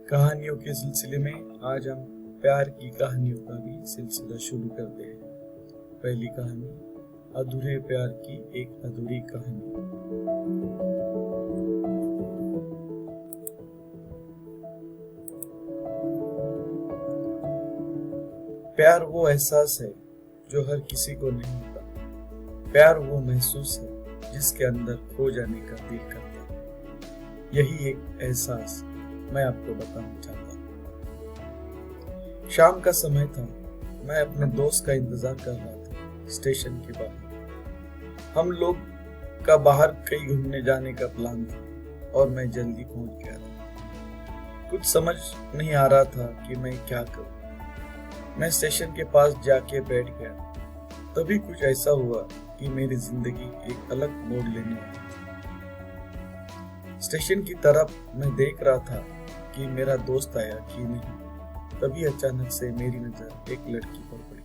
कहानियों के सिलसिले में आज हम प्यार की कहानियों का भी सिलसिला शुरू करते हैं। पहली कहानी, अधूरे प्यार की एक अधूरी कहानी। प्यार वो एहसास है जो हर किसी को नहीं होता। प्यार वो महसूस है जिसके अंदर खो जाने का दिल करता है। यही एक एहसास मैं आपको बताना चाहता हूँ। शाम का समय था। मैं अपने दोस्त का इंतजार कर रहा था स्टेशन के बाहर। हम लोग का बाहर कहीं घूमने जाने का प्लान था और मैं जल्दी पहुंच गया था। कुछ समझ नहीं आ रहा था कि मैं क्या करूं। मैं स्टेशन के पास जाके बैठ गया। तभी कुछ ऐसा हुआ कि मेरी जिंदगी एक अलग मोड़ लेने वाली थी। स्टेशन की तरफ मैं देख रहा था कि मेरा दोस्त आया कि नहीं। तभी अचानक से मेरी नजर एक लड़की पर पड़ी।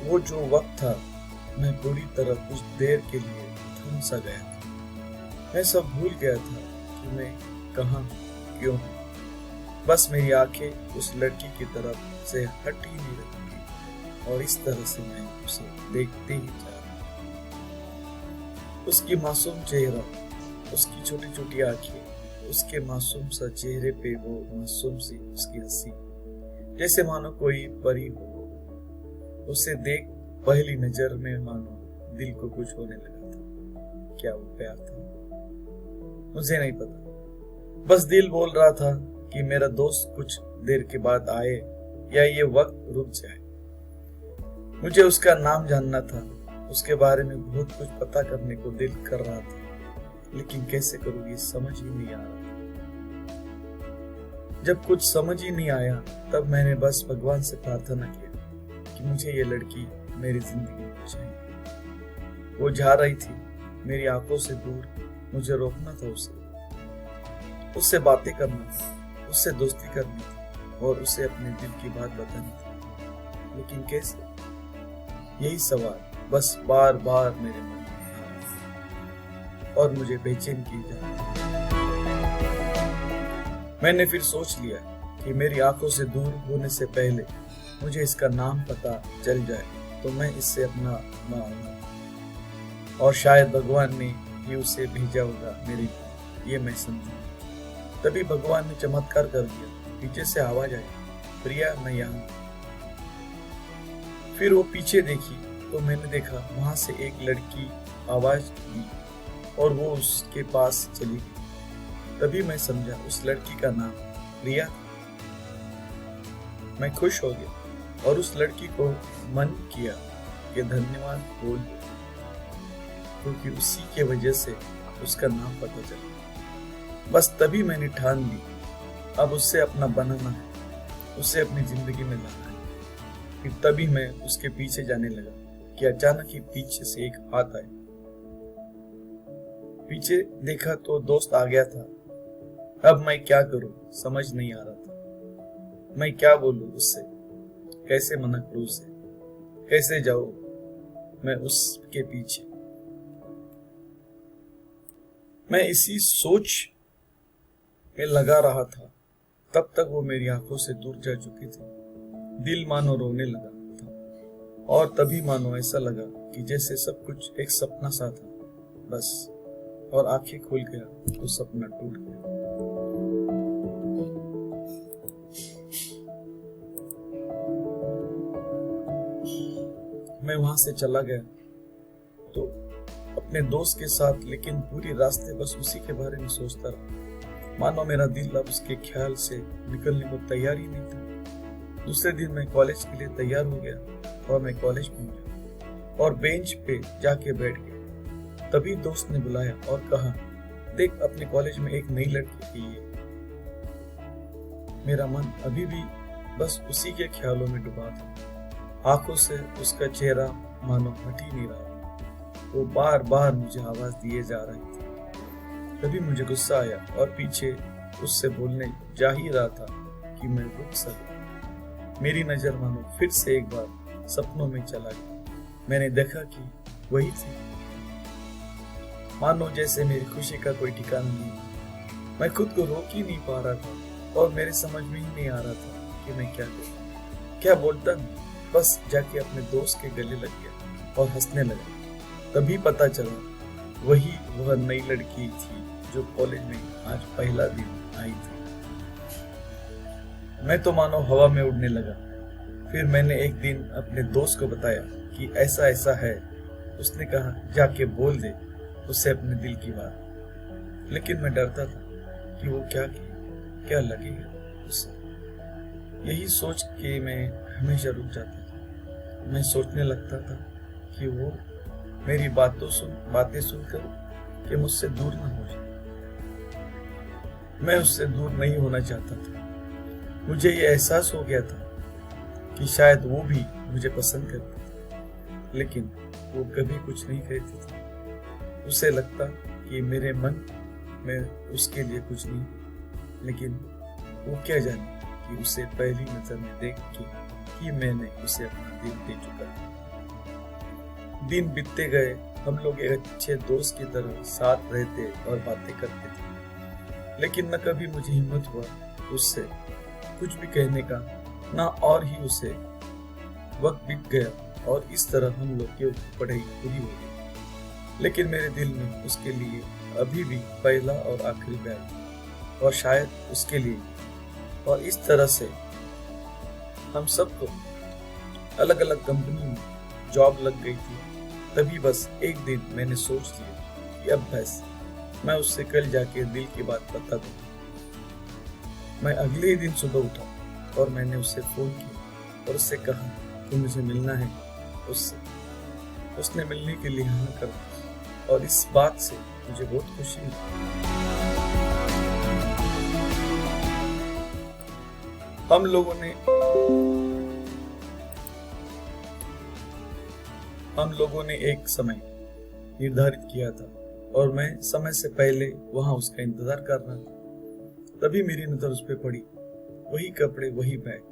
वो जो वक्त था, मैं पूरी तरह कुछ देर के लिए थम सा गया था। मैं सब भूल गया था कि मैं कहाँ क्यों हूँ। बस मेरी आंखें उस लड़की की तरफ से हट ही नहीं रही थी और इस तरह से मैं उसे देखते ही जा रहा। उसकी मासूम चेहरा, उसकी छोटी छोटी आंखें, उसके मासूम सा चेहरे पे वो मासूम सी उसकी हंसी, जैसे मानो कोई परी हो। उसे देख पहली नजर में मानो दिल को कुछ होने लगा था। क्या वो प्यार था? मुझे नहीं पता। बस दिल बोल रहा था कि मेरा दोस्त कुछ देर के बाद आए या ये वक्त रुक जाए। मुझे उसका नाम जानना था। उसके बारे में बहुत कुछ पता करने को दिल कर रहा था, लेकिन कैसे करूँ ये समझ ही नहीं आ रहा। जब कुछ समझ ही नहीं आया तब मैंने बस भगवान से प्रार्थना किया कि मुझे ये लड़की मेरी जिंदगी में चाहिए। वो जा रही थी मेरी आंखों से दूर। मुझे रोकना था उससे बातें करना था, उससे दोस्ती करनी थी और उसे अपने दिल की बात बतानी थी। लेकिन कैसे? यही सवाल बस बार बार मेरे मन और मुझे बेचैन किए जा रहा। मैंने फिर सोच लिया कि मेरी आंखों से दूर होने से पहले मुझे इसका नाम पता चल जाए तो मैं इससे अपना मांगूंगा और शायद भगवान ने ही उसे भेजा होगा मेरे लिए, ये मैं समझा। तभी भगवान ने चमत्कार कर दिया। पीछे से आवाज आई, प्रिया मैं यहाँ। फिर वो पीछे देखी तो मैंने देखा वहां से एक लड़की आवाज दी और वो उसके पास चली गई। तभी मैं समझा उस लड़की का नाम प्रिया। मैं खुश हो गया और उस लड़की को मन किया कि धन्यवाद बोल दो, क्योंकि उसी के वजह से उसका नाम पता चला। बस तभी मैंने ठान ली अब उससे अपना बनाना है, उसे अपनी जिंदगी में लाना है। फिर तभी मैं उसके पीछे जाने लगा कि अचानक ही पीछे से एक हाथ आया। पीछे देखा तो दोस्त आ गया था। अब मैं क्या करूं समझ नहीं आ रहा था। मैं क्या बोलूं उससे, कैसे मना करूं उसे, कैसे जाऊं मैं उसके पीछे। मैं इसी सोच में लगा रहा था तब तक वो मेरी आंखों से दूर जा चुकी थी। दिल मानो रोने लगा था और तभी मानो ऐसा लगा कि जैसे सब कुछ एक सपना सा था बस, और आंखें खुल गया तो सपना टूट गया। मैं वहां से चला गया तो अपने दोस्त के साथ, लेकिन पूरी रास्ते बस उसी के बारे में सोचता रहा। मानो मेरा दिल अब उसके ख्याल से निकलने को तैयार ही नहीं था। दूसरे दिन मैं कॉलेज के लिए तैयार हो गया और मैं कॉलेज पहुंचा और बेंच पे जाके बैठ गया। तभी दोस्त ने बुलाया और कहा, देख अपने कॉलेज में एक नई लड़की आई है। मेरा मन अभी भी बस उसी के ख्यालों में डूबा था। आंखों से उसका चेहरा मानो हट ही नहीं रहा। वो बार बार मुझे आवाज दिए जा रही थी। तभी मुझे गुस्सा आया और पीछे उससे बोलने जा ही रहा था कि मैं रुक सका। मेरी नजर मानो फिर से एक बार सपनों में चला गया। मैंने देखा कि वही थी। मानो जैसे मेरी खुशी का कोई ठिकाना नहीं। मैं खुद को रोक ही नहीं पा रहा था और मेरे समझ में ही नहीं आ रहा था कि मैं क्या करूं। क्या बोलता नहीं, बस जाके अपने दोस्त के गले लग गया और हंसने लगा। तभी पता चला वह नई लड़की थी जो कॉलेज में आज पहला दिन आई थी। मैं तो मानो हवा में उड़ने लगा। फिर मैंने एक दिन अपने दोस्त को बताया कि ऐसा ऐसा है। उसने कहा जाके बोल दे उसे अपने दिल की बात। लेकिन मैं डरता था कि वो क्या लगेगा उसे। यही सोच के मैं हमेशा रुक जाता था। मैं सोचने लगता था कि वो मेरी बातें सुनकर कि मुझसे दूर ना हो जाए। मैं उससे दूर नहीं होना चाहता था। मुझे ये एहसास हो गया था कि शायद वो भी मुझे पसंद करती थी, लेकिन वो कभी कुछ नहीं कहती थी। उसे लगता कि मेरे मन में उसके लिए कुछ नहीं, लेकिन वो क्या जाने कि उसे पहली नजर में देख के कि मैंने उसे अपना दिल दे चुका था। दिन बीतते गए, हम लोग एक अच्छे दोस्त की तरह साथ रहते और बातें करते थे, लेकिन न कभी मुझे हिम्मत हुआ उससे कुछ भी कहने का, ना। और ही उसे वक्त बीत गया और इस तरह हम लोग की पढ़ाई पूरी हो गई। लेकिन मेरे दिल में उसके लिए अभी भी पहला और आखिरी प्यार, और शायद उसके लिए। और इस तरह से हम सबको अलग अलग कंपनी में जॉब लग गई थी। तभी बस एक दिन मैंने सोच लिया कि अब बस मैं उससे कल जाके दिल की बात बता दूं। मैं अगले ही दिन सुबह उठा और मैंने उससे फोन किया और उससे कहा कि मुझे मिलना है उससे। उसने मिलने के लिए हाँ कर दिया और इस बात से मुझे बहुत खुशी हुई। हम लोगों ने एक समय निर्धारित किया था और मैं समय से पहले वहां उसका इंतजार कर रहा था। तभी मेरी नजर उस पे पड़ी। वही कपड़े, वही बैग,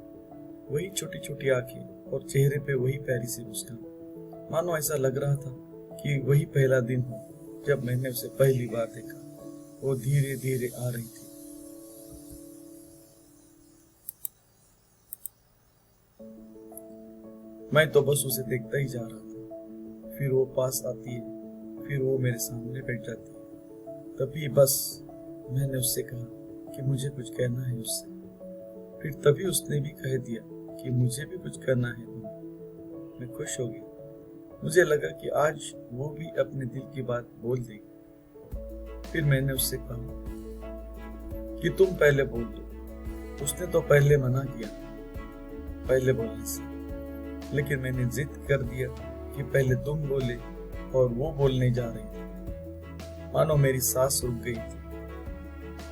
वही छोटी छोटी आंखें और चेहरे पे वही प्यारी सी मुस्कान। मानो ऐसा लग रहा था कि वही पहला दिन हो जब मैंने उसे पहली बार देखा। वो धीरे धीरे आ रही थी। मैं तो बस उसे देखता ही जा रहा था। फिर वो पास आती है, फिर वो मेरे सामने बैठ जाती है। तभी बस मैंने उससे कहा कि मुझे कुछ कहना है उससे। फिर तभी उसने भी कह दिया कि मुझे भी कुछ करना है। मैं खुश हो गई। मुझे लगा कि आज वो भी अपने दिल की बात बोल देगी। फिर मैंने उससे कहा कि तुम पहले बोल दो। उसने तो पहले मना किया पहले बोलने से, लेकिन मैंने जिद कर दिया कि पहले तुम बोले और वो बोलने जा रही थी। मानो मेरी सांस रुक गई थी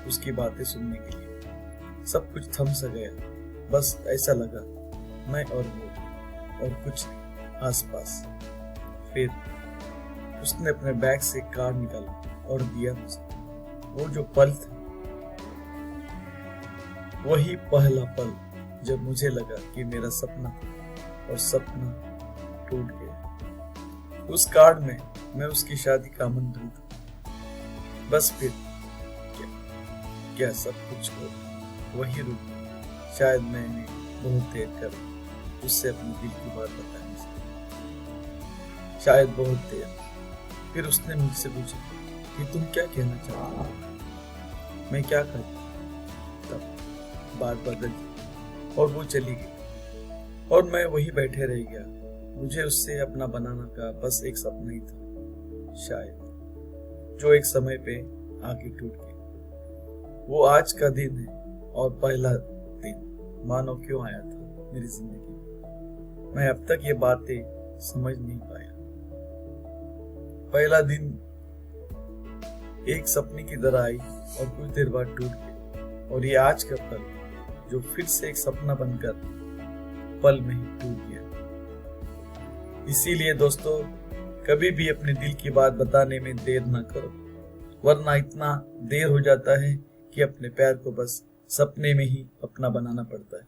उसकी बातें सुनने के लिए। सब कुछ थम सा गया। बस ऐसा लगा मैं और वो और कुछ नहीं आसपास। फिर उसने अपने बैग से कार्ड निकाला और दिया मुझे। वो जो पल था, वही पहला पल जब मुझे लगा कि मेरा सपना था और सपना टूट गया। उस कार्ड में मैं उसकी शादी का आमंत्रण था। बस फिर क्या सब कुछ हो वही रुक गया। शायद मैंने बहुत देर कर उससे अपने दिल की बात बताने से, शायद बहुत देर। फिर उसने मुझसे पूछा कि तुम क्या कहना चाहते हो। मैं क्या करूं। तब बात बदल गई और वो चली गई और मैं वही बैठे रह गया। मुझे उससे अपना बनाना का बस एक सपना ही था, शायद, जो एक समय पे आगे टूट गया। वो आज का दिन है और पहला दिन मानो क्यों आया था मेरी जिंदगी में। मैं अब तक ये बातें समझ नहीं पाया। पहला दिन एक सपने की तरह आई और कुछ देर बाद टूट गई, और ये आज का पल जो फिर से एक सपना बनकर पल में ही टूट गया। इसीलिए दोस्तों, कभी भी अपने दिल की बात बताने में देर ना करो, वरना इतना देर हो जाता है कि अपने प्यार को बस सपने में ही अपना बनाना पड़ता है।